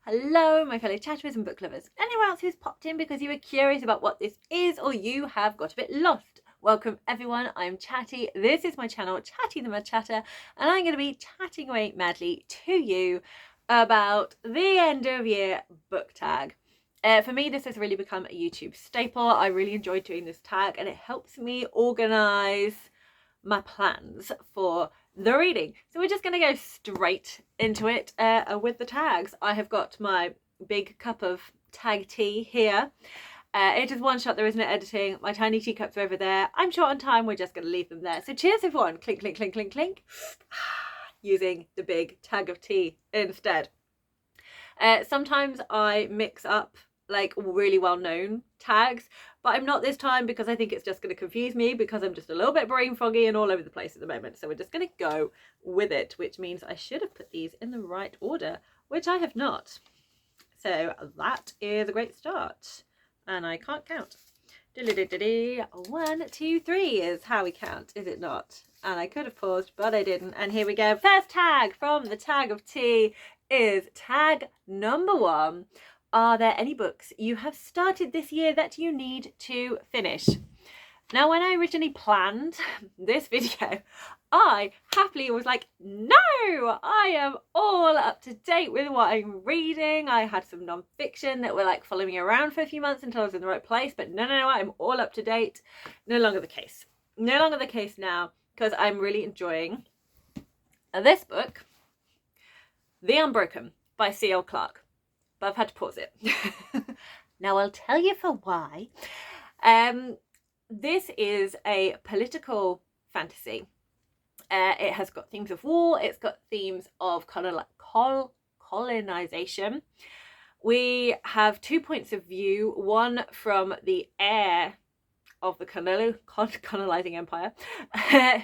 Hello, my fellow chatterers and book lovers. Anyone else who's popped in because you were curious about what this is or you have got a bit lost. Welcome everyone, I'm Chatty. This is my channel, Chatty the Mad Chatter, and I'm going to be chatting away madly to you about the end of year book tag. For me, this has really become a YouTube staple. I really enjoy doing this tag and it helps me organise my plans for the reading. So we're just going to go straight into it with the tags. I have got my big cup of tag tea here. It is one shot, there isn't editing. My tiny teacups are over there. I'm short on time, we're just going to leave them there. So cheers everyone, clink, clink, clink, clink, clink. Using the big tag of tea instead. Sometimes I mix up like really well-known tags, but I'm not this time because I think it's just going to confuse me because I'm just a little bit brain foggy and all over the place at the moment. So we're just going to go with it, which means I should have put these in the right order, which I have not. So that is a great start. And I can't count. 1, 2, 3 is how we count, is it not? And I could have paused, but I didn't. And here we go. First tag from the tag of tea is tag number 1. Are there any books you have started this year that you need to finish? Now, when I originally planned this video, I happily was like, no, I am all up to date with what I'm reading. I had some non-fiction that were like following me around for a few months until I was in the right place, but no, I'm all up to date. No longer the case. No longer the case now, because I'm really enjoying this book, The Unbroken by C.L. Clarke. But I've had to pause it. Now I'll tell you for why. This is a political fantasy. It has got themes of war. It's got themes of colonization. We have 2 points of view. One from the heir of the colonizing empire,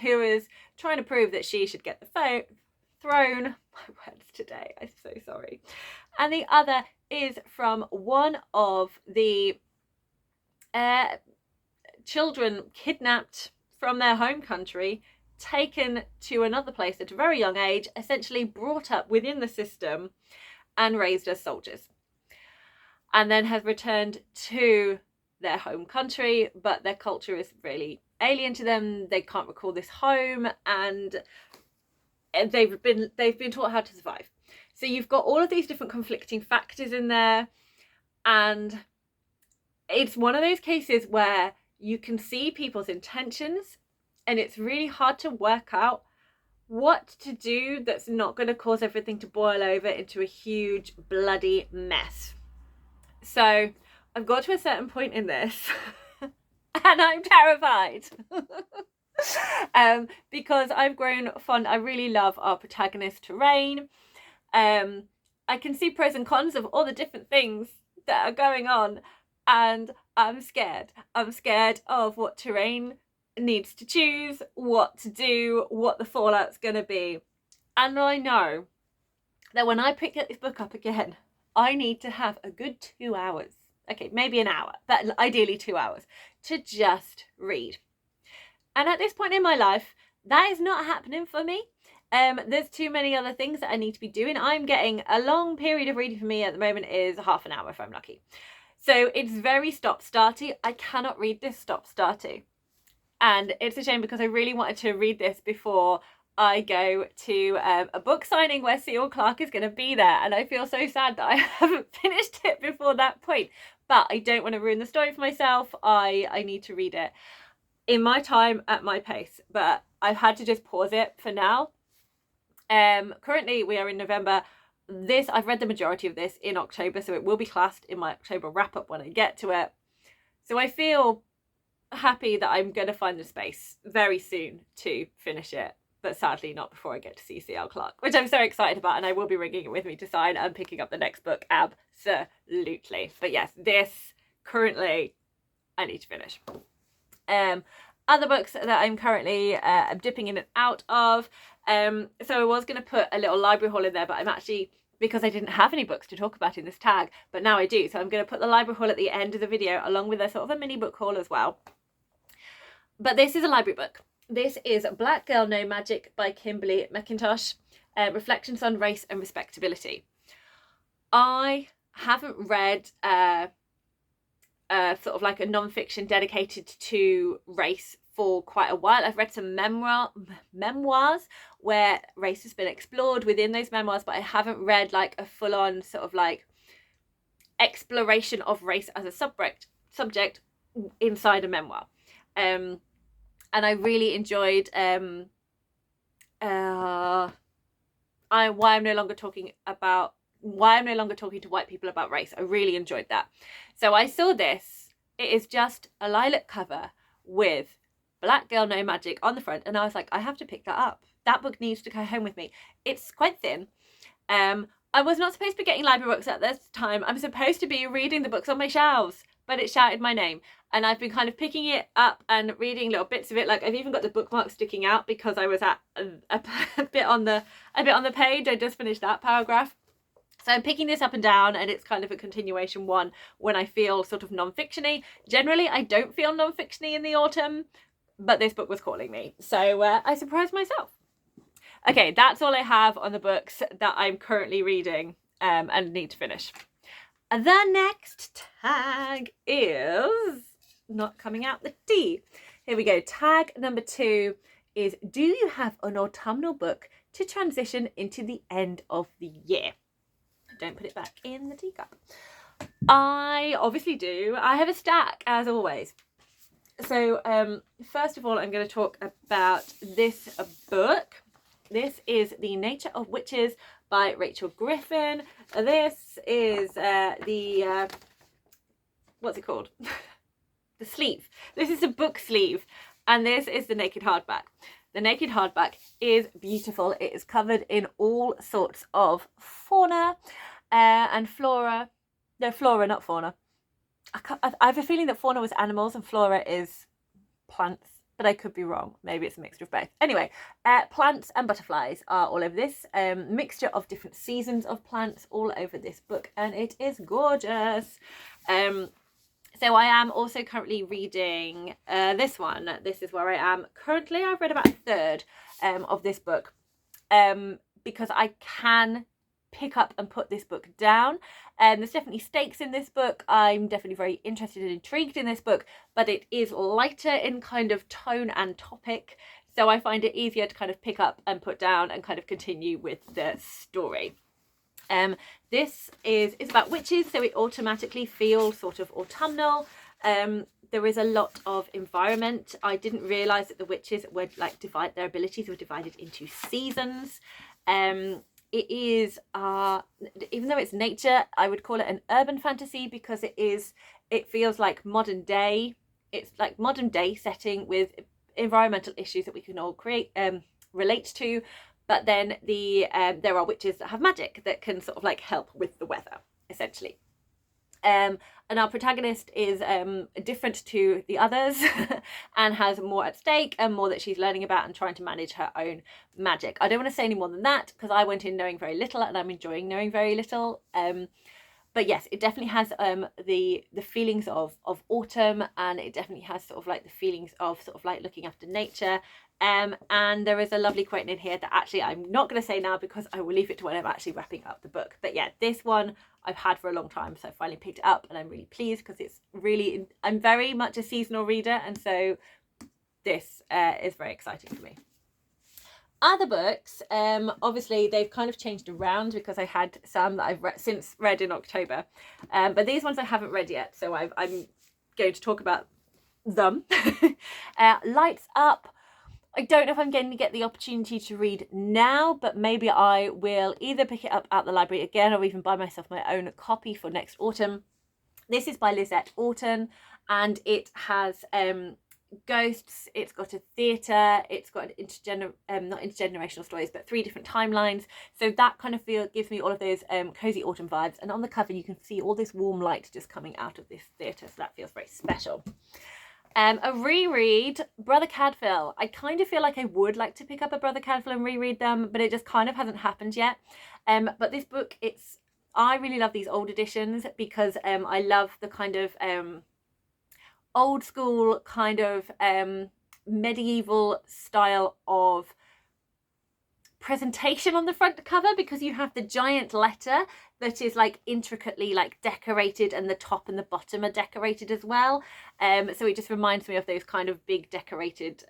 who is trying to prove that she should get the throne. My words today, I'm so sorry. And the other is from one of the children kidnapped from their home country, taken to another place at a very young age, essentially brought up within the system and raised as soldiers, and then has returned to their home country, but their culture is really alien to them. They can't recall this home, and they've been taught how to survive. So you've got all of these different conflicting factors in there, and it's one of those cases where you can see people's intentions and it's really hard to work out what to do that's not going to cause everything to boil over into a huge bloody mess. So I've got to a certain point in this and I'm terrified. Because I've grown fond. I really love our protagonist Terrain. I can see pros and cons of all the different things that are going on, and I'm scared. I'm scared of what Terrain needs to choose, what to do, what the fallout's going to be. And I know that when I pick this book up again, I need to have a good 2 hours. Okay, maybe an hour, but ideally 2 hours to just read. And at this point in my life, that is not happening for me. There's too many other things that I need to be doing. I'm getting a long period of reading for me at the moment is half an hour if I'm lucky. So it's very stop-starty. I cannot read this stop-starty. And it's a shame because I really wanted to read this before I go to a book signing where C.L. Clarke is going to be there. And I feel so sad that I haven't finished it before that point. But I don't want to ruin the story for myself. I need to read it in my time at my pace. But I've had to just pause it for now. Currently we are in November. I've read the majority of this in October, so it will be classed in my October wrap-up when I get to it. So I feel happy that I'm going to find the space very soon to finish it, but sadly not before I get to see C.L. Clarke, which I'm so excited about, and I will be bringing it with me to sign and picking up the next book, absolutely. But yes, this currently I need to finish. Other books that I'm currently dipping in and out of. So I was going to put a little library haul in there, but I'm actually, because I didn't have any books to talk about in this tag, but now I do. So I'm going to put the library haul at the end of the video, along with a sort of a mini book haul as well. But this is a library book. This is Black Girl No Magic by Kimberly McIntosh, Reflections on Race and Respectability. I haven't read sort of like a non-fiction dedicated to race for quite a while. I've read some memoirs where race has been explored within those memoirs, but I haven't read like a full-on sort of like exploration of race as a subject inside a memoir. And I really enjoyed why I'm no longer talking to white people about race. I really enjoyed that. So I saw this. It is just a lilac cover with Black Girl No Magic on the front, and I was like, I have to pick that up. That book needs to go home with me. It's quite thin. I was not supposed to be getting library books at this time. I'm supposed to be reading the books on my shelves, but it shouted my name, and I've been kind of picking it up and reading little bits of it. Like I've even got the bookmark sticking out because I was at a bit on the page. I just finished that paragraph. So I'm picking this up and down, and it's kind of a continuation one when I feel sort of non-fiction-y. Generally, I don't feel non-fiction-y in the autumn, but this book was calling me. So I surprised myself. Okay, that's all I have on the books that I'm currently reading and need to finish. The next tag is not coming out the D. Here we go. Tag number 2 is, do you have an autumnal book to transition into the end of the year? Don't put it back in the teacup. I obviously do. I have a stack, as always. So first of all, I'm going to talk about this book. This is The Nature of Witches by Rachel Griffin. This is what's it called? The sleeve. This is the book sleeve, and this is the naked hardback. The naked hardback is beautiful. It is covered in all sorts of fauna and flora. No, flora, not fauna. I have a feeling that fauna was animals and flora is plants, but I could be wrong. Maybe it's a mixture of both. Anyway, plants and butterflies are all over this. Mixture of different seasons of plants all over this book, and it is gorgeous. So I am also currently reading this one. This is where I am currently. I've read about a third of this book because I can pick up and put this book down. There's definitely stakes in this book. I'm definitely very interested and intrigued in this book, but it is lighter in kind of tone and topic. So I find it easier to kind of pick up and put down and kind of continue with the story. This is about witches, so it automatically feels sort of autumnal. There is a lot of environment. I didn't realise that the witches were like their abilities were divided into seasons. It is, even though it's nature, I would call it an urban fantasy because it feels like modern day. It's like modern day setting with environmental issues that we can all relate to. But then there are witches that have magic that can sort of like help with the weather, essentially. And our protagonist is different to the others and has more at stake and more that she's learning about and trying to manage her own magic. I don't want to say any more than that because I went in knowing very little and I'm enjoying knowing very little. But yes, it definitely has the feelings of autumn, and it definitely has sort of like the feelings of sort of like looking after nature. And there is a lovely quote in here that actually I'm not going to say now because I will leave it to when I'm actually wrapping up the book. But yeah, this one I've had for a long time, so I finally picked it up and I'm really pleased because I'm very much a seasonal reader, and so this is very exciting for me. Other books, obviously they've kind of changed around because I had some that I've since read in October, but these ones I haven't read yet, so I'm going to talk about them. Lights Up. I don't know if I'm going to get the opportunity to read now, but maybe I will either pick it up at the library again or even buy myself my own copy for next autumn. This is by Lizette Orton, and it has ghosts, it's got a theatre, it's got an not intergenerational stories, but 3 different timelines. So that kind of gives me all of those cozy autumn vibes. And on the cover, you can see all this warm light just coming out of this theatre, so that feels very special. A reread, Brother Cadfael. I kind of feel like I would like to pick up a Brother Cadfael and reread them, but it just kind of hasn't happened yet. But this book, I really love these old editions because I love the kind of old school kind of medieval style of presentation on the front cover, because you have the giant letter that is like intricately like decorated, and the top and the bottom are decorated as well. So it just reminds me of those kind of big decorated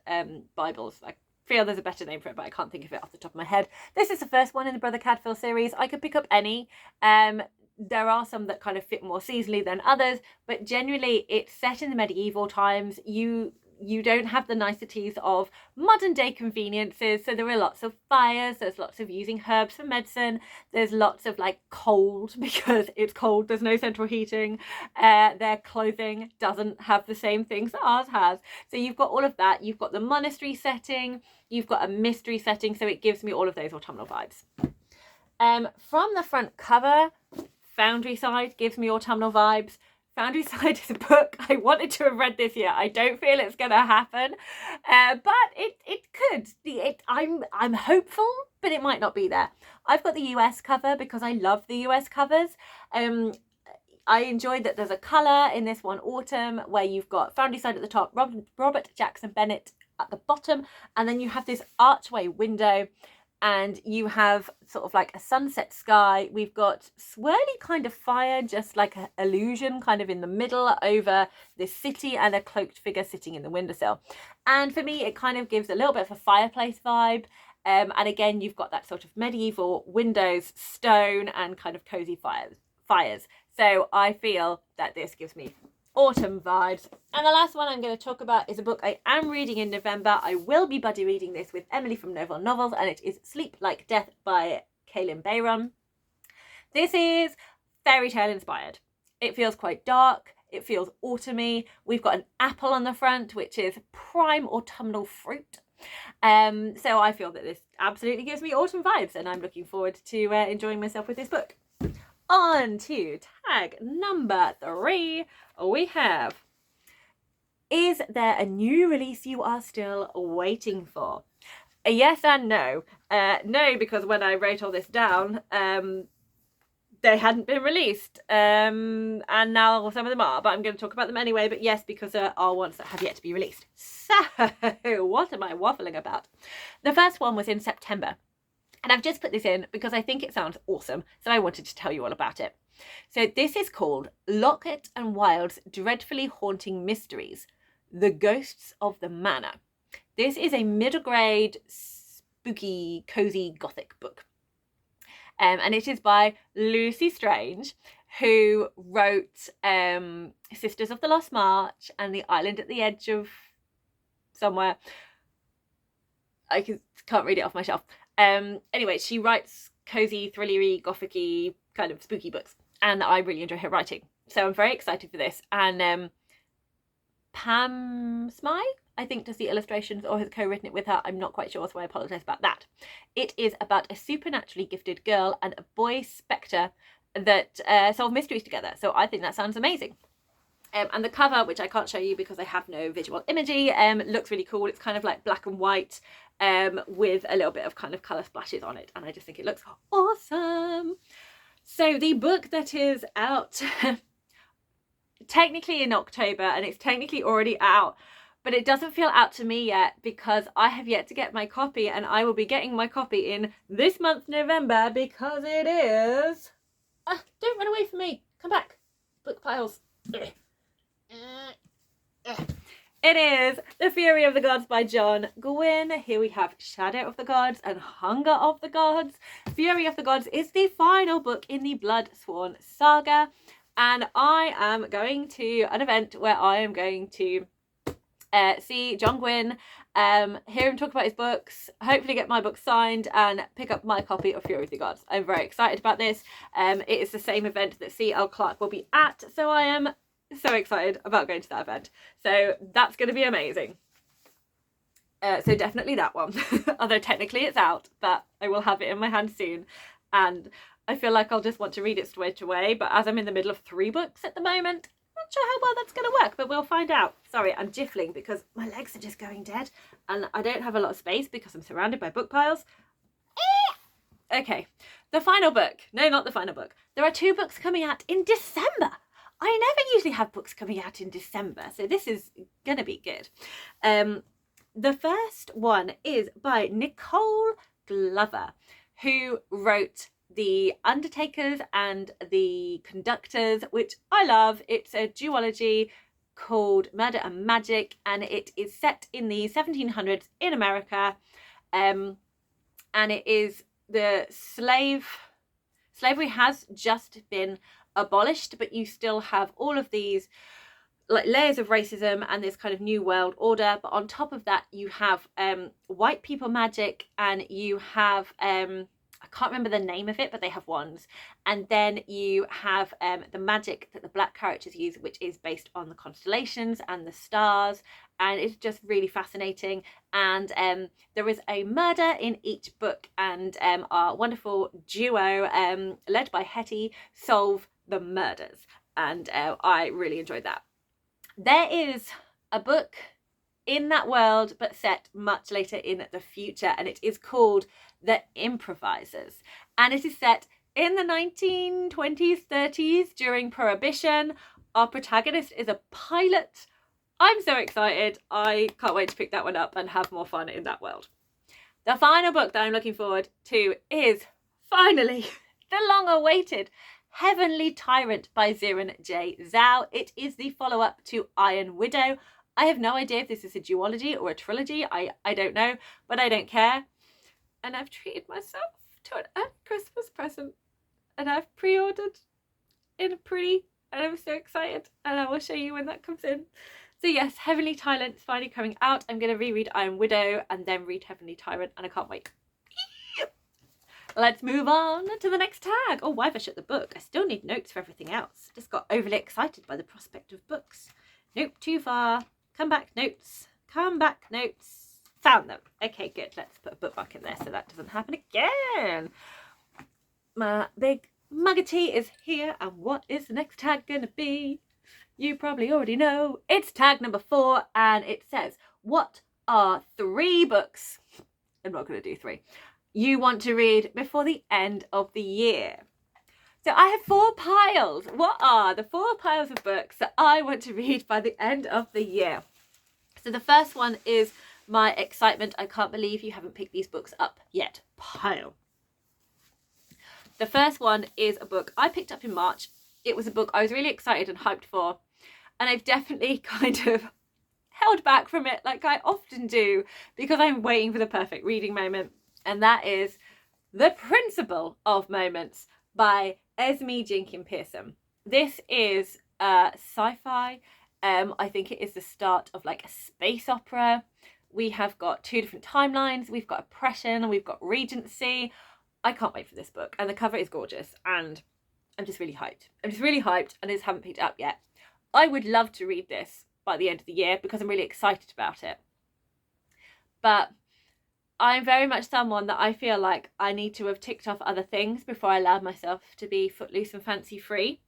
Bibles. I feel there's a better name for it, but I can't think of it off the top of my head. This is the first one in the Brother Cadfael series. I could pick up any. There are some that kind of fit more seasonally than others, but generally it's set in the medieval times. You don't have the niceties of modern day conveniences, so there are lots of fires, there's lots of using herbs for medicine, there's lots of like cold, because it's cold, there's no central heating, their clothing doesn't have the same things that ours has, so you've got all of that. You've got the monastery setting, you've got a mystery setting, so it gives me all of those autumnal vibes. From the front cover, Foundry Side gives me autumnal vibes. Foundry Side is a book I wanted to have read this year. I don't feel it's going to happen, but it could. I'm hopeful, but it might not be there. I've got the US cover because I love the US covers. I enjoyed that there's a colour in this one, Autumn, where you've got Foundry Side at the top, Robert Jackson Bennett at the bottom, and then you have this archway window, and you have sort of like a sunset sky. We've got swirly kind of fire, just like an illusion kind of in the middle over this city, and a cloaked figure sitting in the windowsill. And for me, it kind of gives a little bit of a fireplace vibe. And again, you've got that sort of medieval windows, stone, and kind of cozy fires. So I feel that this gives me autumn vibes. And the last one I'm going to talk about is a book I am reading in November. I will be buddy reading this with Emily from Novel Novels, and it is Sleep Like Death by Kaylin Bayron. This is fairy tale inspired. It feels quite dark, it feels autumny. We've got an apple on the front, which is prime autumnal fruit. So I feel that this absolutely gives me autumn vibes, and I'm looking forward to enjoying myself with this book. On to tag number 3, we have, is there a new release you are still waiting for? A yes and no. No, because when I wrote all this down, they hadn't been released, and now some of them are, but I'm going to talk about them anyway. But yes, because there are ones that have yet to be released. So what am I waffling about? The first one was in September. And I've just put this in because I think it sounds awesome, so I wanted to tell you all about it. So this is called Lockett and Wilde's Dreadfully Haunting Mysteries, The Ghosts of the Manor. This is a middle grade, spooky, cozy gothic book. And it is by Lucy Strange, who wrote Sisters of the Lost March and The Island at the Edge of Somewhere. I can't read it off my shelf. Anyway, she writes cozy, thrillery, gothic-y, kind of spooky books, and I really enjoy her writing. So I'm very excited for this. And Pam Smythe, I think, does the illustrations or has co-written it with her. I'm not quite sure, so I apologise about that. It is about a supernaturally gifted girl and a boy spectre that solve mysteries together. So I think that sounds amazing. And the cover, which I can't show you because I have no visual imagery, looks really cool. It's kind of like black and white with a little bit of kind of colour splashes on it. And I just think it looks awesome. So the book that is out technically in October, and it's technically already out, but it doesn't feel out to me yet because I have yet to get my copy, and I will be getting my copy in this month, November, because it is... don't run away from me. Come back. Book piles. It is The Fury of the Gods by John Gwynne. Here we have Shadow of the Gods and Hunger of the Gods. Fury of the Gods is the final book in the Blood Sworn saga, and I am going to an event where I am going to see John Gwynne, hear him talk about his books, hopefully get my book signed and pick up my copy of Fury of the Gods. I'm very excited about this. It is the same event that C.L. Clarke will be at, so I am so excited about going to that event. So that's going to be amazing. So definitely that one. Although technically it's out, but I will have it in my hand soon. And I feel like I'll just want to read it straight away. But as I'm in the middle of 3 books at the moment, I'm not sure how well that's going to work, but we'll find out. Sorry, I'm jiffling because my legs are just going dead. And I don't have a lot of space because I'm surrounded by book piles. Okay, the final book. No, not the final book. There are 2 books coming out in December. I never usually have books coming out in December, so this is going to be good. The first one is by Nicole Glover, who wrote The Undertakers and The Conductors, which I love. It's a duology called Murder and Magic, and it is set in the 1700s in America, and it is the slavery has just been abolished, but you still have all of these like layers of racism and this kind of new world order. But on top of that, you have white people magic, and you have I can't remember the name of it, but they have wands. And then you have the magic that the black characters use, which is based on the constellations and the stars. And it's just really fascinating. And there is a murder in each book, and our wonderful duo, led by Hetty, solve the murders. And I really enjoyed that. There is a book in that world, but set much later in the future, and it is called The Improvisers, and it is set in the 1920s, 30s during Prohibition. Our protagonist is a pilot. I'm so excited. I can't wait to pick that one up and have more fun in that world. The final book that I'm looking forward to is finally the long-awaited Heavenly Tyrant by Zirin J. Zhao. It is the follow-up to Iron Widow. I have no idea if this is a duology or a trilogy. I don't know, but I don't care. And I've treated myself to an early Christmas present, and I've pre-ordered in a pretty, and I'm so excited, and I will show you when that comes in. So yes, Heavenly Tyrant is finally coming out. I'm going to reread Iron Widow and then read Heavenly Tyrant, and I can't wait. Let's move on to the next tag. Oh, why have I shut the book? I still need notes for everything else. Just got overly excited by the prospect of books. Nope, too far. Come back, notes. Come back, notes. Found them. Okay, good. Let's put a bookmark in there so that doesn't happen again. My big mug of tea is here, and what is the next tag gonna be? You probably already know. It's tag number 4, and it says, what are 3 books? I'm not going to do 3. You want to read before the end of the year. So I have 4 piles. What are the 4 piles of books that I want to read by the end of the year? So the first one is my excitement, I can't believe you haven't picked these books up yet pile. The first one is a book I picked up in March. It was a book I was really excited and hyped for, and I've definitely kind of held back from it like I often do because I'm waiting for the perfect reading moment, and that is The Principle of Moments by Esme Jenkins Pearson. This is sci-fi. I think it is the start of like a space opera. We have got 2 different timelines. We've got oppression and we've got regency. I can't wait for this book, and the cover is gorgeous, and I'm just really hyped. I'm just really hyped, and I just haven't picked it up yet. I would love to read this by the end of the year because I'm really excited about it. But I'm very much someone that I feel like I need to have ticked off other things before I allow myself to be footloose and fancy free.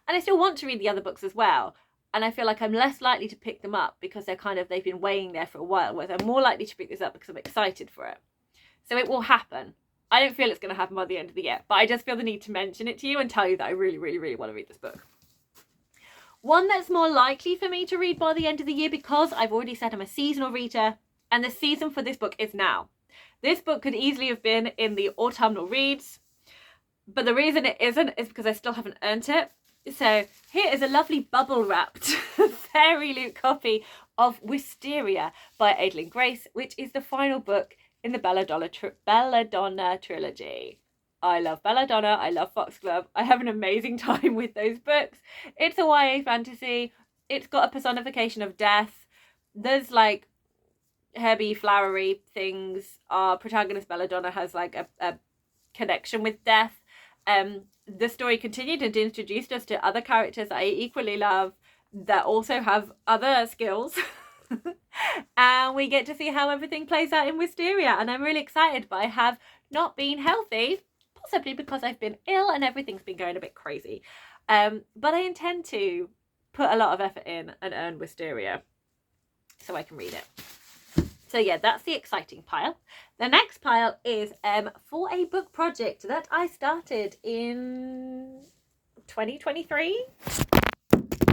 And I still want to read the other books as well. And I feel like I'm less likely to pick them up because they've been weighing there for a while, whereas I'm more likely to pick this up because I'm excited for it. So it will happen. I don't feel it's going to happen by the end of the year, but I just feel the need to mention it to you and tell you that I really, really, really want to read this book. One that's more likely for me to read by the end of the year, because I've already said I'm a seasonal reader, and the season for this book is now. This book could easily have been in the autumnal reads, but the reason it isn't is because I still haven't earned it. So here is a lovely bubble wrapped fairy loot copy of Wisteria by Adrian Grace, which is the final book in the Belladonna trilogy. I love Belladonna, I love Foxglove. I have an amazing time with those books. It's a YA fantasy. It's got a personification of death. There's like herby, flowery things. Our protagonist Belladonna has like a connection with death. The story continued and introduced us to other characters I equally love that also have other skills. And we get to see how everything plays out in Wisteria, and I'm really excited, but I have not been healthy, possibly because I've been ill and everything's been going a bit crazy. But I intend to put a lot of effort in and earn Wisteria so I can read it. So yeah, that's the exciting pile. The next pile is for a book project that I started in 2023.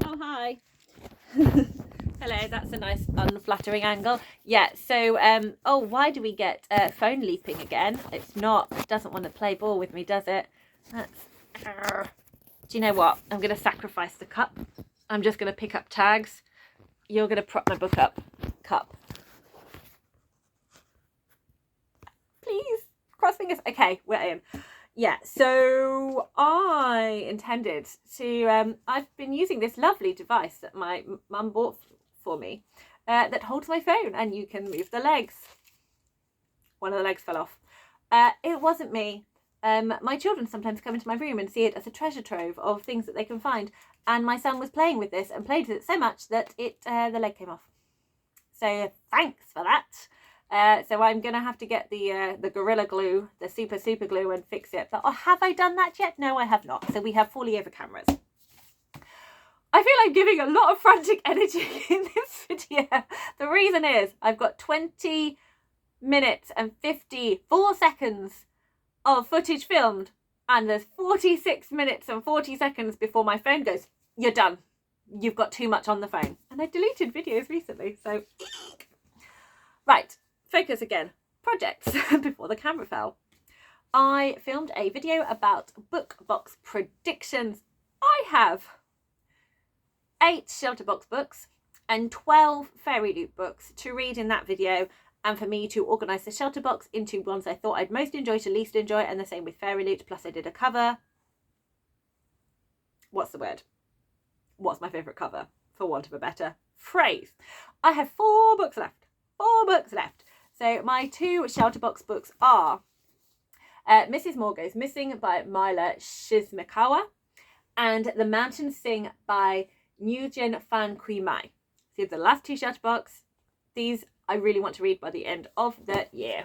Oh, hi. Hello, that's a nice unflattering angle. Yeah, so, oh, why do we get phone leaping again? It's not, it doesn't want to play ball with me, does it? That's, do you know what? I'm going to sacrifice the cup. I'm just going to pick up tags. You're going to prop my book up. Cup. Please. Cross fingers. Okay, we're in. Yeah, so I intended to, I've been using this lovely device that my mum bought for me that holds my phone, and you can move the legs. One of the legs fell off. It wasn't me. My children sometimes come into my room and see it as a treasure trove of things that they can find, and my son was playing with this and played with it so much that the leg came off. So thanks for that. So I'm going to have to get the Gorilla Glue, the super glue, and fix it. But have I done that yet? No, I have not. So we have fully over cameras. I feel I'm giving a lot of frantic energy in this video. The reason is I've got 20 minutes and 54 seconds of footage filmed, and there's 46 minutes and 40 seconds before my phone goes, you're done. You've got too much on the phone. And I deleted videos recently, so... Right, focus again. Projects before the camera fell. I filmed a video about book box predictions. I have 8 Shelterbox books and 12 Fairy Loot books to read in that video, and for me to organise the Shelterbox into ones I thought I'd most enjoy to least enjoy, and the same with Fairy Loot, plus I did a cover. What's the word? What's my favourite cover, for want of a better phrase? I have 4 books left. 4 books left. So my 2 Shelterbox books are Mrs. Moore Goes Missing by Myla Shizmikawa and The Mountains Sing by Nugent Fan Kui Mai. These are the last 2 Shelterbox. These I really want to read by the end of the year.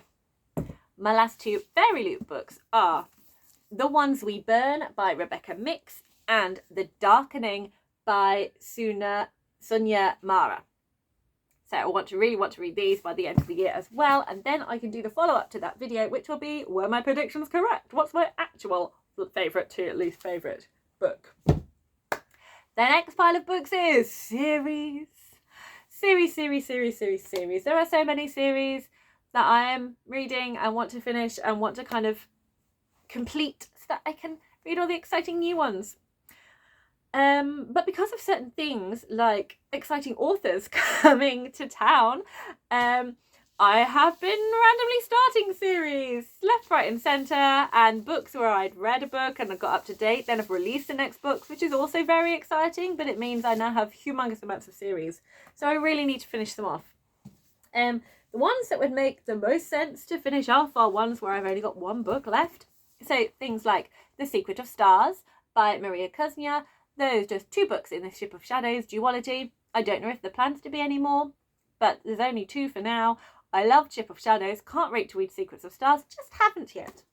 My last 2 Fairy Loot books are The Ones We Burn by Rebecca Mix and The Darkening by Sunya Mara. So I really want to read these by the end of the year as well, and then I can do the follow-up to that video, which will be, were my predictions correct? What's my actual favourite to least favourite book? The next pile of books is series. There are so many series that I am reading and want to finish and want to kind of complete so that I can read all the exciting new ones. But because of certain things like exciting authors coming to town, I have been randomly starting series left, right and centre, and books where I'd read a book and I got up to date, then I've released the next books, which is also very exciting, but it means I now have humongous amounts of series. So I really need to finish them off. The ones that would make the most sense to finish off are ones where I've only got 1 book left. So things like The Secret of Stars by Maria Kuznia. Those just 2 books in the Ship of Shadows duology. I don't know if there plans to be any more, but there's only 2 for now. I loved Ship of Shadows, can't wait to read Secrets of Stars, just haven't yet.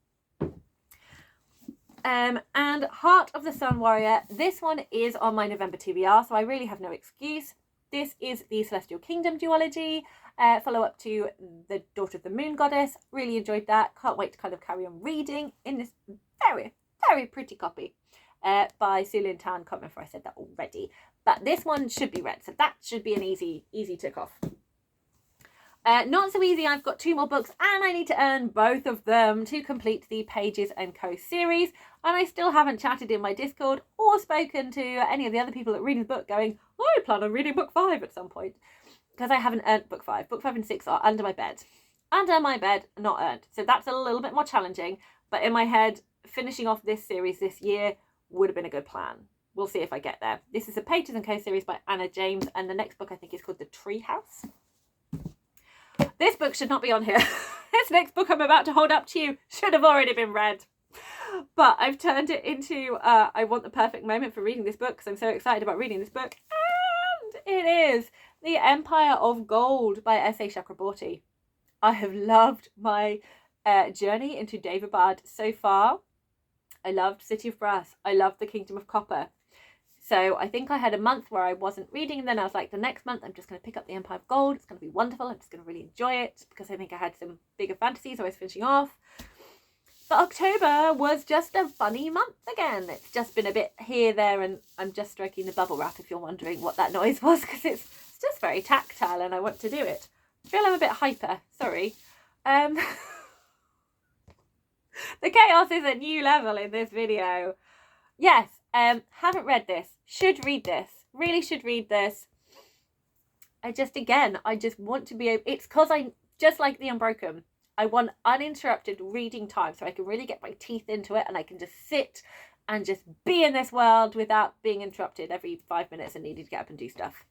And Heart of the Sun Warrior, this one is on my November TBR, so I really have no excuse. This is the Celestial Kingdom duology, follow up to The Daughter of the Moon Goddess. Really enjoyed that, can't wait to kind of carry on reading in this very, very pretty copy. By Sulin Tan. Can't remember if I said that already, but this one should be read, so that should be an easy tick off. Not so easy, I've got 2 more books and I need to earn both of them to complete the Pages & Co series, and I still haven't chatted in my Discord or spoken to any of the other people that read the book going, I plan on reading book 5 at some point, because I haven't earned book 5. Book 5 and 6 are under my bed, not earned, so that's a little bit more challenging, but in my head, finishing off this series this year would have been a good plan. We'll see if I get there. This is a Pages & Co series by Anna James, and the next book I think is called The Treehouse. This book should not be on here. This next book I'm about to hold up to you should have already been read. But I've turned it into, I want the perfect moment for reading this book because I'm so excited about reading this book. And it is The Empire of Gold by S.A. Chakraborty. I have loved my journey into Daevabad so far. I loved City of Brass. I loved The Kingdom of Copper. So I think I had a month where I wasn't reading, and then I was like, the next month I'm just going to pick up The Empire of Gold. It's going to be wonderful. I'm just going to really enjoy it because I think I had some bigger fantasies I was finishing off. But October was just a funny month again. It's just been a bit here, there, and I'm just stroking the bubble wrap if you're wondering what that noise was, because it's It's just very tactile and I want to do it. I feel I'm a bit hyper, sorry. The chaos is a new level in this video. Yes, haven't read this. Should read this. Really should read this. I just want to be able... It's because I, just like The Unbroken, I want uninterrupted reading time so I can really get my teeth into it and I can just sit and just be in this world without being interrupted every 5 minutes and needing to get up and do stuff.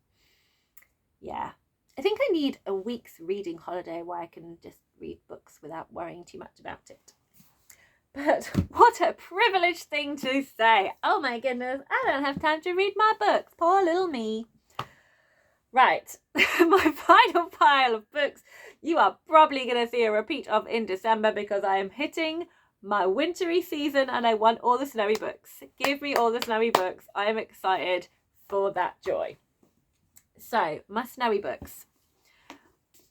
Yeah. I think I need a week's reading holiday where I can just read books without worrying too much about it. But what a privileged thing to say. Oh my goodness, I don't have time to read my books. Poor little me. Right, my final pile of books you are probably going to see a repeat of in December because I am hitting my wintry season and I want all the snowy books. Give me all the snowy books. I am excited for that joy. So, my snowy books.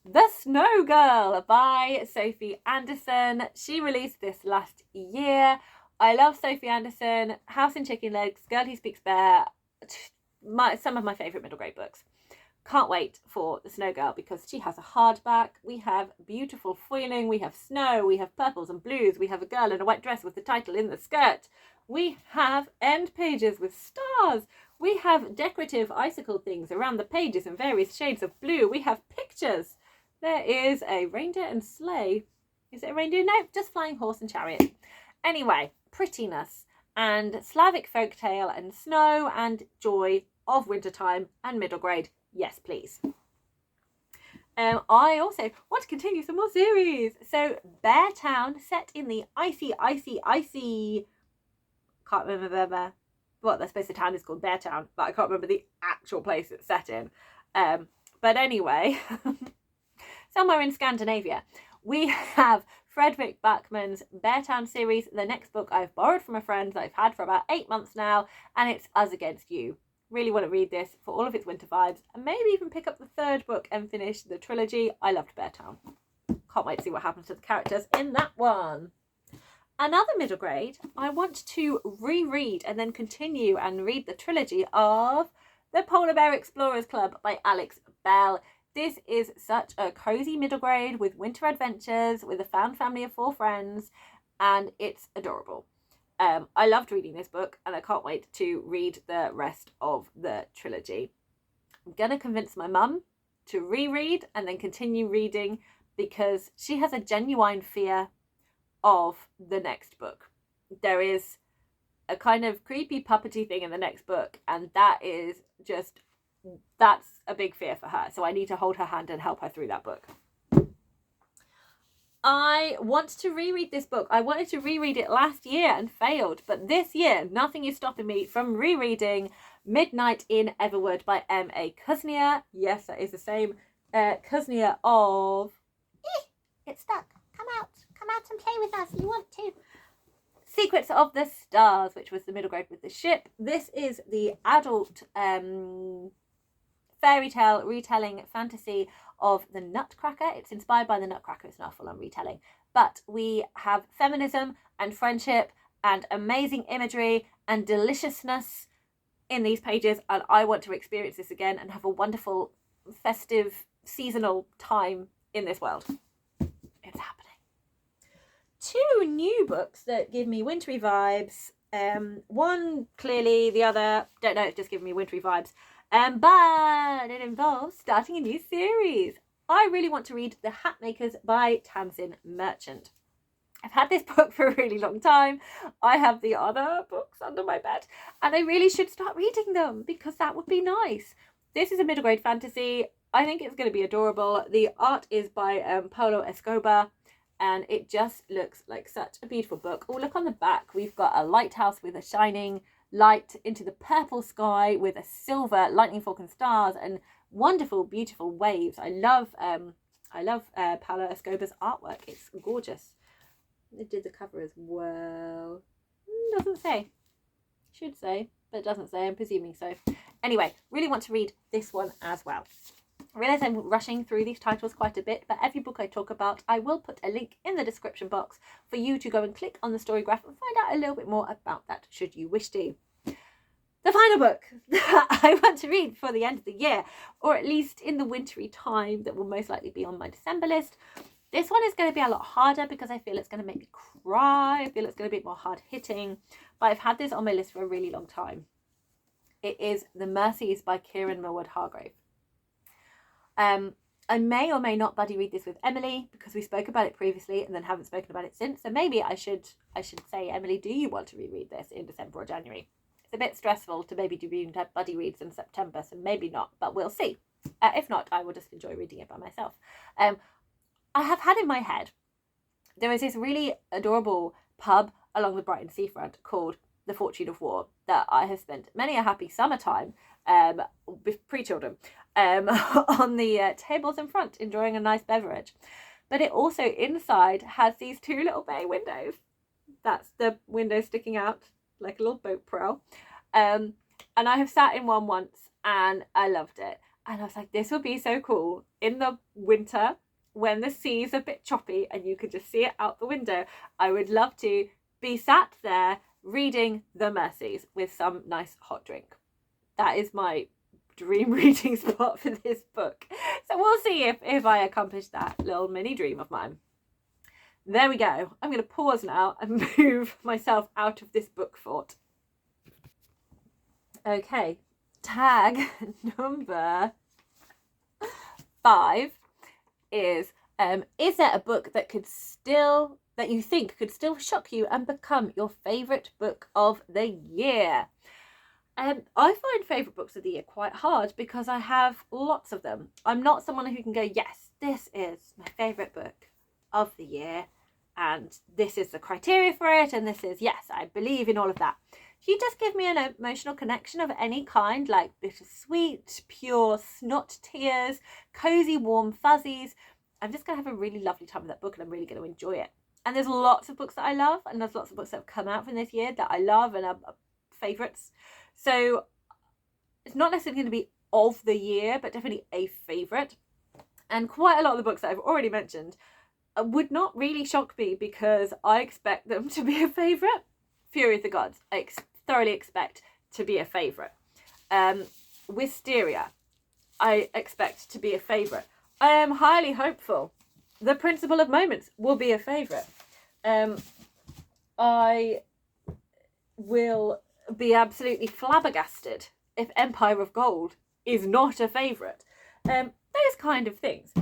The Snow Girl by Sophie Anderson. She released this last year. I love Sophie Anderson. House and Chicken Legs, Girl Who Speaks Bear. Some of my favourite middle grade books. Can't wait for The Snow Girl because she has a hardback. We have beautiful foiling. We have snow. We have purples and blues. We have a girl in a white dress with the title in the skirt. We have end pages with stars. We have decorative icicle things around the pages in various shades of blue. We have pictures. There is a reindeer and sleigh. Is it a reindeer? No, just flying horse and chariot. Anyway, prettiness and Slavic folktale and snow and joy of wintertime and middle grade. Yes, please. I also want to continue some more series. So Bear Town, set in the icy... Can't remember what I suppose the town is called, Bear Town, but I can't remember the actual place it's set in. But anyway... Somewhere in Scandinavia, we have Fredrik Backman's Bear Town series. The next book I've borrowed from a friend that I've had for about 8 months now, and it's Us Against You. Really want to read this for all of its winter vibes, and maybe even pick up the third book and finish the trilogy. I loved Bear Town. Can't wait to see what happens to the characters in that one. Another middle grade, I want to reread and then continue and read the trilogy of The Polar Bear Explorers Club by Alex Bell. This is such a cozy middle grade with winter adventures with a found family of 4 friends, and it's adorable. I loved reading this book and I can't wait to read the rest of the trilogy. I'm going to convince my mum to reread and then continue reading because she has a genuine fear of the next book. There is a kind of creepy puppety thing in the next book, and that is just... that's a big fear for her, so I need to hold her hand and help her through that book. I want to reread this book. I wanted to reread it last year and failed, but this year nothing is stopping me from rereading Midnight in Everwood by M.A. Kuznia. Yes, that is the same Kuznia of... It's stuck. Come out and play with us. You want to. Secrets of the Stars, which was the middle grade with the ship. This is the adult fairy tale retelling fantasy of the Nutcracker. It's inspired by the Nutcracker. It's not a full-on retelling, but we have feminism and friendship and amazing imagery and deliciousness in these pages, and I want to experience this again and have a wonderful festive seasonal time in this world. It's happening. 2 new books that give me wintry vibes. One clearly, the other don't know, it's just giving me wintry vibes. But it involves starting a new series. I really want to read The Hatmakers by Tamsin Merchant. I've had this book for a really long time. I have the other books under my bed, and I really should start reading them because that would be nice. This is a middle grade fantasy. I think it's going to be adorable. The art is by Paulo Escobar, and it just looks like such a beautiful book. Oh, look on the back. We've got a lighthouse with a shining light into the purple sky with a silver lightning fork and stars and wonderful, beautiful waves. I love Paulo Escobar's artwork. It's gorgeous. They did the cover as well. Doesn't say. Should say, but it doesn't say. I'm presuming so. Anyway, really want to read this one as well. I realise I'm rushing through these titles quite a bit, but every book I talk about, I will put a link in the description box for you to go and click on the story graph and find out a little bit more about that, should you wish to. The final book that I want to read before the end of the year, or at least in the wintry time that will most likely be on my December list. This one is going to be a lot harder because I feel it's going to make me cry. I feel it's going to be more hard hitting, but I've had this on my list for a really long time. It is The Mercies by Kieran Millward Hargrave. I may or may not buddy read this with Emily because we spoke about it previously and then haven't spoken about it since. So maybe I should say, Emily, do you want to reread this in December or January? It's a bit stressful to maybe do buddy reads in September, so maybe not, but we'll see. If not, I will just enjoy reading it by myself. I have had in my head, there is this really adorable pub along the Brighton seafront called The Fortune of War that I have spent many a happy summertime with pre-children on the tables in front enjoying a nice beverage. But it also inside has these two little bay windows. That's the window sticking out like a little boat prow. And I have sat in one once and I loved it. And I was like, this would be so cool in the winter when the sea's a bit choppy and you could just see it out the window. I would love to be sat there reading The Mercies with some nice hot drink. That is my dream reading spot for this book. So we'll see if I accomplish that little mini dream of mine. There we go. I'm going to pause now and move myself out of this book fort. Okay, tag number 5 is there a book that you think could still shock you and become your favourite book of the year? I find favourite books of the year quite hard because I have lots of them. I'm not someone who can go, yes, this is my favourite book of the year and this is the criteria for it and this is, yes, I believe in all of that. If you just give me an emotional connection of any kind, like bittersweet, pure snot tears, cosy, warm fuzzies, I'm just going to have a really lovely time with that book and I'm really going to enjoy it. And there's lots of books that I love and there's lots of books that have come out from this year that I love and are favourites. So it's not necessarily going to be of the year, but definitely a favourite. And quite a lot of the books that I've already mentioned would not really shock me because I expect them to be a favourite. Fury of the Gods, I thoroughly expect to be a favourite. Wisteria, I expect to be a favourite. I am highly hopeful The Principle of Moments will be a favourite. I will be absolutely flabbergasted if Empire of Gold is not a favourite. Those kind of things.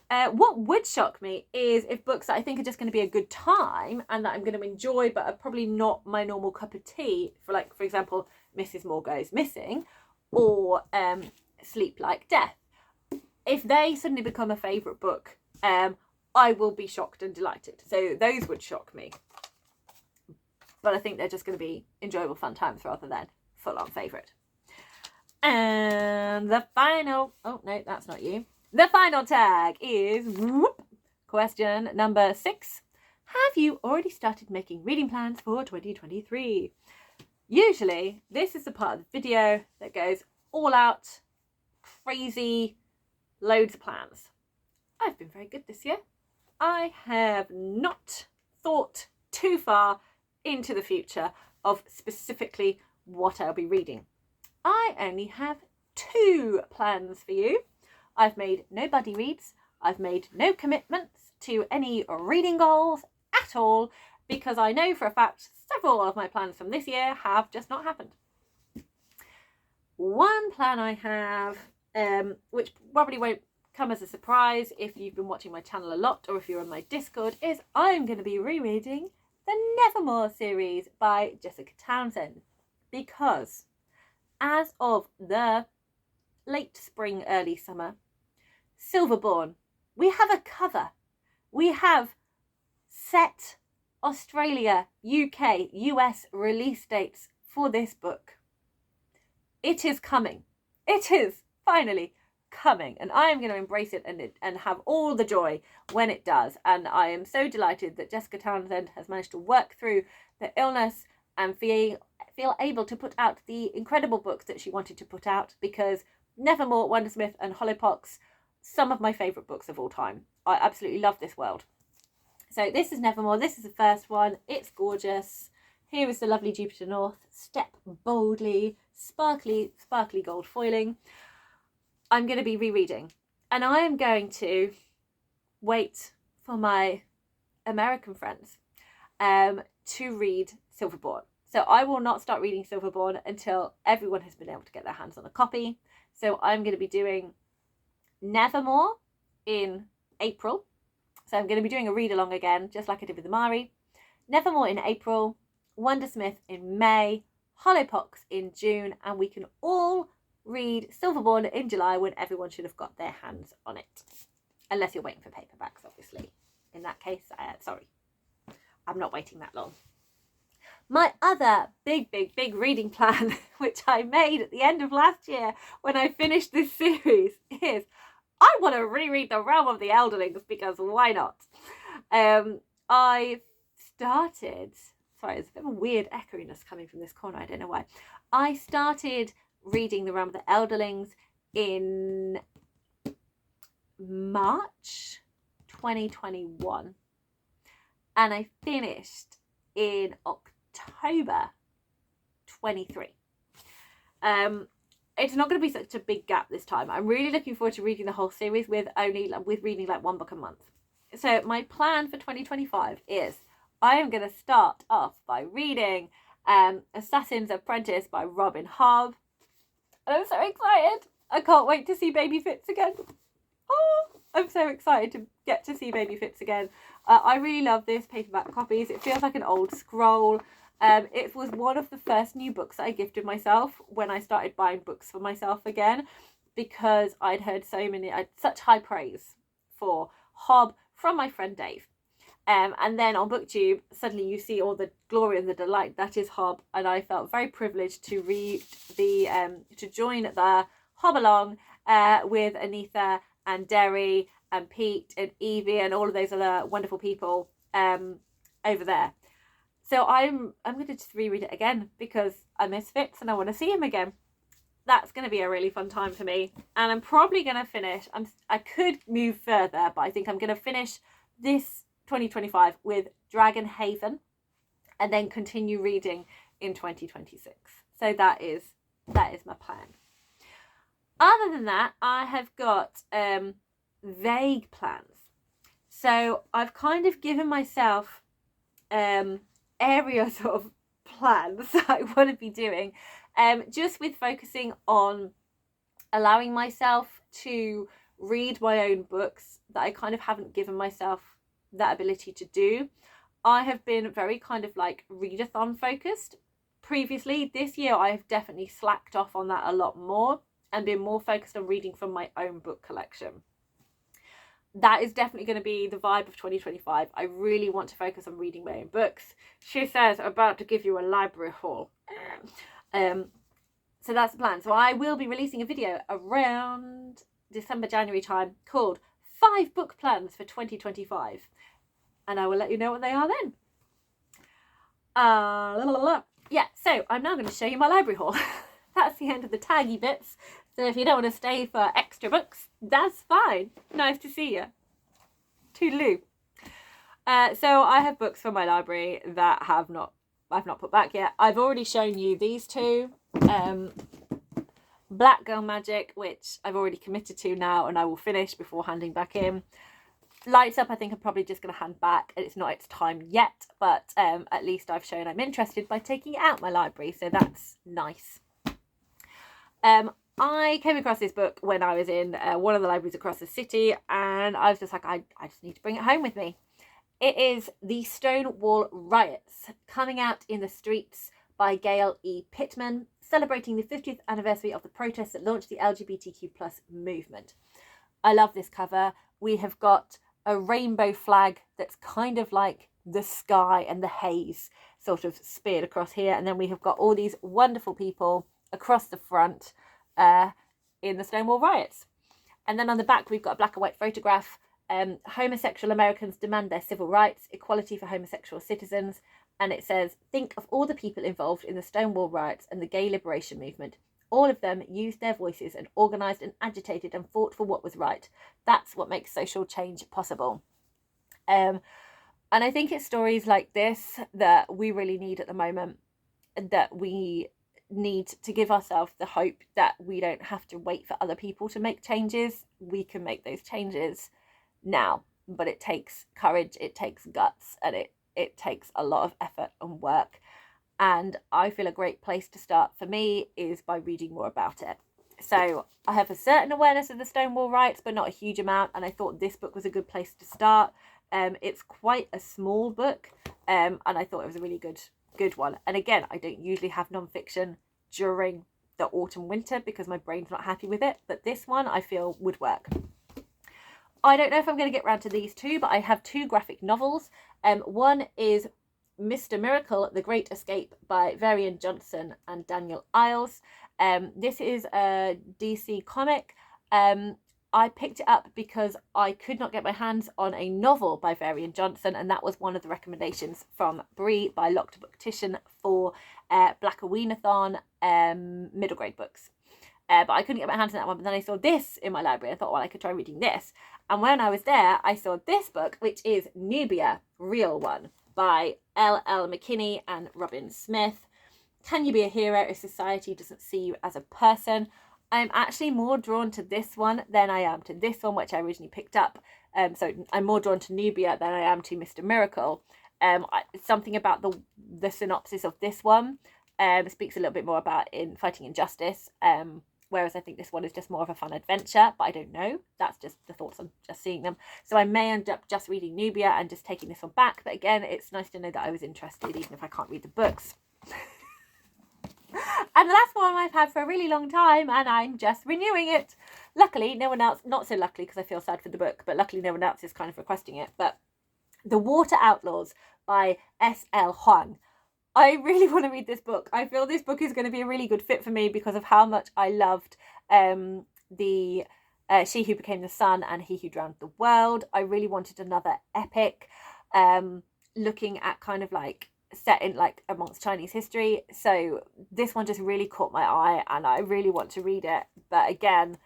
What would shock me is if books that I think are just going to be a good time and that I'm going to enjoy but are probably not my normal cup of tea, for example, Mrs. Moore Goes Missing or Sleep Like Death. If they suddenly become a favourite book, I will be shocked and delighted. So those would shock me. But I think they're just going to be enjoyable, fun times rather than full-on favourite. And the final... Oh, no, that's not you. The final tag is question number 6. Have you already started making reading plans for 2023? Usually, this is the part of the video that goes all out, crazy, loads of plans. I've been very good this year. I have not thought too far into the future of specifically what I'll be reading. I only have 2 plans for you. I've made no buddy reads. I've made no commitments to any reading goals at all because I know for a fact several of my plans from this year have just not happened. One plan I have, which probably won't come as a surprise if you've been watching my channel a lot or if you're on my Discord, is I'm going to be rereading the Nevermore series by Jessica Townsend because as of the late spring, early summer, Silverborn, we have a cover. We have set Australia, UK, US release dates for this book. It is coming. It is finally coming, and I am going to embrace it and have all the joy when it does. And I am so delighted that Jessica Townsend has managed to work through the illness and feel able to put out the incredible books that she wanted to put out, because Nevermore, Wondersmith and Hollowpox, some of my favourite books of all time. I absolutely love this world. So this is Nevermore. This is the first one. It's gorgeous. Here is the lovely Jupiter North. Step boldly, sparkly, sparkly gold foiling. I'm going to be rereading, and I am going to wait for my American friends to read Silverborn. So I will not start reading Silverborn until everyone has been able to get their hands on a copy. So I'm going to be doing Nevermore in April. So I'm going to be doing a read along again, just like I did with the Mari. Nevermore in April, Wondersmith in May, Hollowpox in June, and we can all read Silverborn in July when everyone should have got their hands on it. Unless you're waiting for paperbacks, obviously. In that case, sorry, I'm not waiting that long. My other big reading plan, which I made at the end of last year when I finished this series, is I want to reread The Realm of the Elderlings, because why not? I started, sorry, there's a bit of a weird echoiness coming from this corner, I don't know why. I started reading The Realm of the Elderlings in March 2021, and I finished in October 23. It's not going to be such a big gap this time. I'm really looking forward to reading the whole series with reading like one book a month. So my plan for 2025 is I am going to start off by reading Assassin's Apprentice by Robin Hobb. And I'm so excited. I can't wait to see Baby Fitz again. Oh, I'm so excited to get to see Baby Fitz again. I really love this paperback copies. It feels like an old scroll. It was one of the first new books that I gifted myself when I started buying books for myself again, because I'd heard such high praise for Hobb from my friend Dave. And then on BookTube, suddenly you see all the glory and the delight that is Hobb, and I felt very privileged to read to join the Hobb along with Anita and Derry and Pete and Evie and all of those other wonderful people over there. So I'm going to just reread it again because I miss Fitz and I want to see him again. That's going to be a really fun time for me. And I'm probably going to finish, I could move further, but I think I'm going to finish this 2025 with Dragon Haven and then continue reading in 2026. So that is my plan. Other than that, I have got vague plans. So I've kind of given myself area sort of plans that I want to be doing, just with focusing on allowing myself to read my own books that I kind of haven't given myself that ability to do. I have been very kind of like readathon focused previously. This year I have definitely slacked off on that a lot more and been more focused on reading from my own book collection. That is definitely going to be the vibe of 2025. I really want to focus on reading my own books. She says, about to give you a library haul. So that's the plan. So I will be releasing a video around December, January time called 5 book plans for 2025. And I will let you know what they are then. Yeah, so I'm now going to show you my library haul. That's the end of the taggy bits. So if you don't want to stay for extra books, that's fine. Nice to see you. Toodaloo. So I have books from my library that I've not put back yet. I've already shown you these two. Black Girl Magic, which I've already committed to now and I will finish before handing back in. Lights Up, I think I'm probably just going to hand back. It's not its time yet, but at least I've shown I'm interested by taking it out my library, so that's nice. I came across this book when I was in one of the libraries across the city, and I was just like, I just need to bring it home with me. It is The Stonewall Riots, Coming Out in the Streets by Gail E. Pittman, celebrating the 50th anniversary of the protests that launched the LGBTQ+ movement. I love this cover. We have got a rainbow flag that's kind of like the sky and the haze sort of speared across here, and then we have got all these wonderful people across the front in the Stonewall Riots. And then on the back we've got a black and white photograph. Homosexual Americans demand their civil rights, equality for homosexual citizens, and it says, think of all the people involved in the Stonewall Riots and the gay liberation movement. All of them used their voices and organised and agitated and fought for what was right. That's what makes social change possible. And I think it's stories like this that we really need at the moment, that we need to give ourselves the hope that we don't have to wait for other people to make changes. We can make those changes now, but it takes courage, it takes guts, and it takes a lot of effort and work. And I feel a great place to start for me is by reading more about it. So I have a certain awareness of the Stonewall riots, but not a huge amount, and I thought this book was a good place to start. It's quite a small book, and I thought it was a really good one. And again, I don't usually have non-fiction during the autumn winter because my brain's not happy with it, but this one I feel would work. I don't know if I'm going to get around to these two, but I have two graphic novels. One is Mr. Miracle, The Great Escape by Varian Johnson and Daniel Iles. This is a DC comic. I picked it up because I could not get my hands on a novel by Varian Johnson, and that was one of the recommendations from Brie by Locked Booktician for Black Aweenathon middle grade books. But I couldn't get my hands on that one, but then I saw this in my library. I thought, well, I could try reading this. And when I was there, I saw this book, which is Nubia, Real One, by L.L. McKinney and Robin Smith. Can you be a hero if society doesn't see you as a person? I'm actually more drawn to this one than I am to this one, which I originally picked up. So I'm more drawn to Nubia than I am to Mr. Miracle. Something about the synopsis of this one speaks a little bit more about fighting injustice. Whereas I think this one is just more of a fun adventure, but I don't know. That's just the thoughts. I'm just seeing them. So I may end up just reading Nubia and just taking this one back. But again, it's nice to know that I was interested, even if I can't read the books. And the last one I've had for a really long time, and I'm just renewing it. Luckily, no one else, not so luckily because I feel sad for the book, but luckily no one else is kind of requesting it. But The Water Outlaws by S.L. Huang. I really want to read this book. I feel this book is going to be a really good fit for me because of how much I loved the She Who Became the Sun and He Who Drowned the World. I really wanted another epic looking at kind of like set in like amongst Chinese history. So this one just really caught my eye and I really want to read it. But again,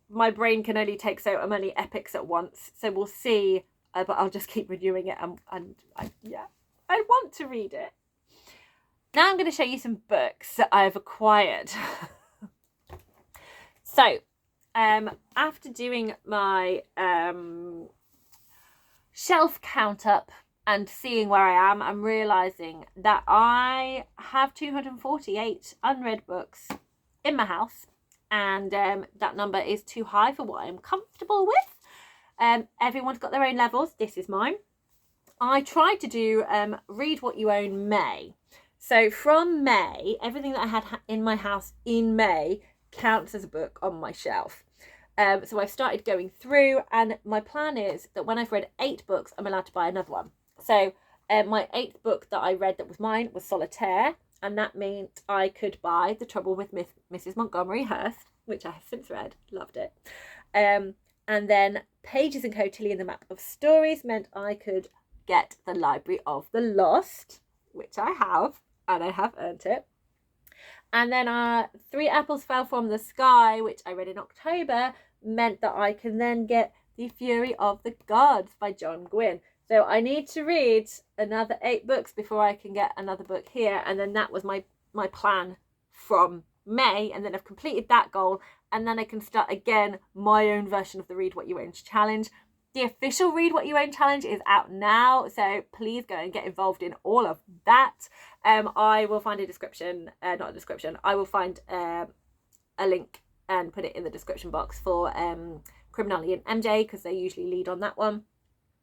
my brain can only take so many epics at once. So we'll see. But I'll just keep renewing it and I want to read it. Now I'm going to show you some books that I've acquired. So, after doing my shelf count up and seeing where I am, I'm realising that I have 248 unread books in my house. And that number is too high for what I'm comfortable with. Everyone's got their own levels. This is mine. I tried to do Read What You Own May. So from May, everything that I had in my house in May counts as a book on my shelf. So I've started going through, and my plan is that when I've read 8 books, I'm allowed to buy another one. So my 8th book that I read that was mine was Solitaire, and that meant I could buy The Trouble with Mrs. Montgomery Hearst, which I have since read, loved it. And then Pages and Co. Tilly and the Map of Stories meant I could get The Library of the Lost, which I have. And I have earned it. And then 3 Apples Fell from the Sky, which I read in October, meant that I can then get The Fury of the Gods by John Gwynne. So I need to read another 8 books before I can get another book here. And then that was my plan from May. And then I've completed that goal. And then I can start again my own version of the Read What You Own challenge. The official Read What You Own challenge is out now, so please go and get involved in all of that. I will find a description, not a description, I will find a link and put it in the description box for Criminolly and MJ, because they usually lead on that one.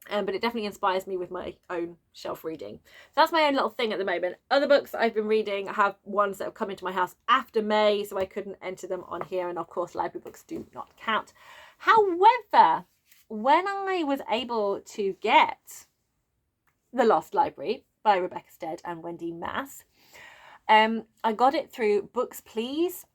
But it definitely inspires me with my own shelf reading. So that's my own little thing at the moment. Other books I've been reading, I have ones that have come into my house after May, so I couldn't enter them on here, and of course library books do not count. However, when I was able to get The Lost Library by Rebecca Stead and Wendy Mass, I got it through Books Please,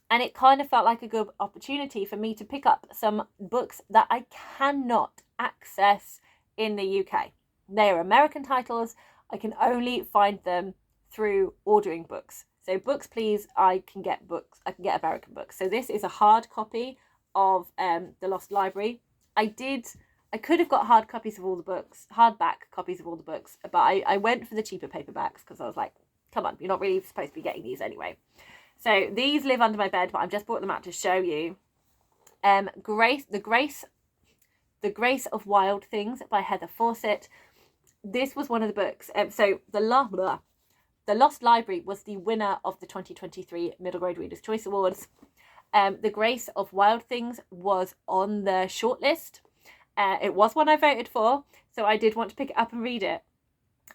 and it kind of felt like a good opportunity for me to pick up some books that I cannot access in the UK. They are American titles. I can only find them through ordering books. So Books Please, I can get American books. So this is a hard copy of The Lost Library. I did I could have got hardback copies of all the books, but I went for the cheaper paperbacks because I was like, come on, you're not really supposed to be getting these anyway. So these live under my bed, but I've just brought them out to show you. The Grace of Wild Things by Heather Fawcett. This was one of the books. So the Lost Library was the winner of the 2023 Middle Grade Readers' Choice Awards. The Grace of Wild Things was on the shortlist. It was one I voted for, so I did want to pick it up and read it.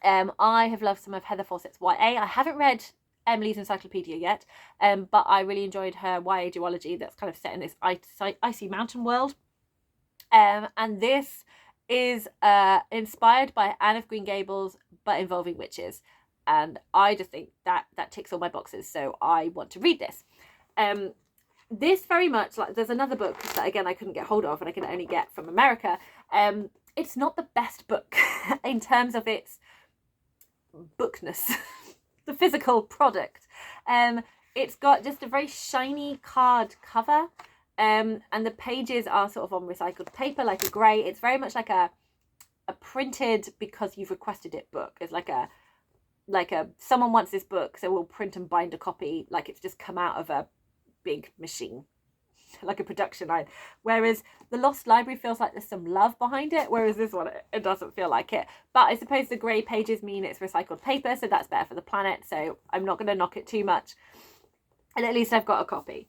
I have loved some of Heather Fawcett's YA. I haven't read Emily's Encyclopedia yet, but I really enjoyed her YA duology that's kind of set in this icy mountain world. And this is inspired by Anne of Green Gables, but involving witches. And I just think that ticks all my boxes, so I want to read this. This very much, like, there's another book that again I couldn't get hold of and I can only get from America. It's not the best book in terms of its bookness, the physical product. It's got just a very shiny card cover, and the pages are sort of on recycled paper, like a grey. It's very much like a printed because you've requested it book. It's like a someone wants this book, so we'll print and bind a copy, like it's just come out of a big machine, like a production line. Whereas the Lost Library feels like there's some love behind it, whereas this one, it doesn't feel like it. But I suppose the grey pages mean it's recycled paper, so that's better for the planet, so I'm not going to knock it too much. And at least I've got a copy.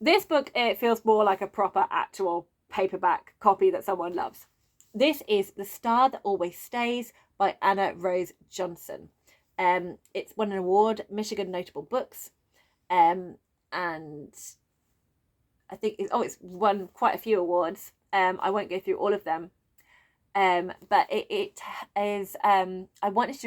This book, it feels more like a proper actual paperback copy that someone loves. This is The Star That Always Stays by Anna Rose Johnson. It's won an award, Michigan Notable Books, and I think it's won quite a few awards. I won't go through all of them, but it is. I wanted to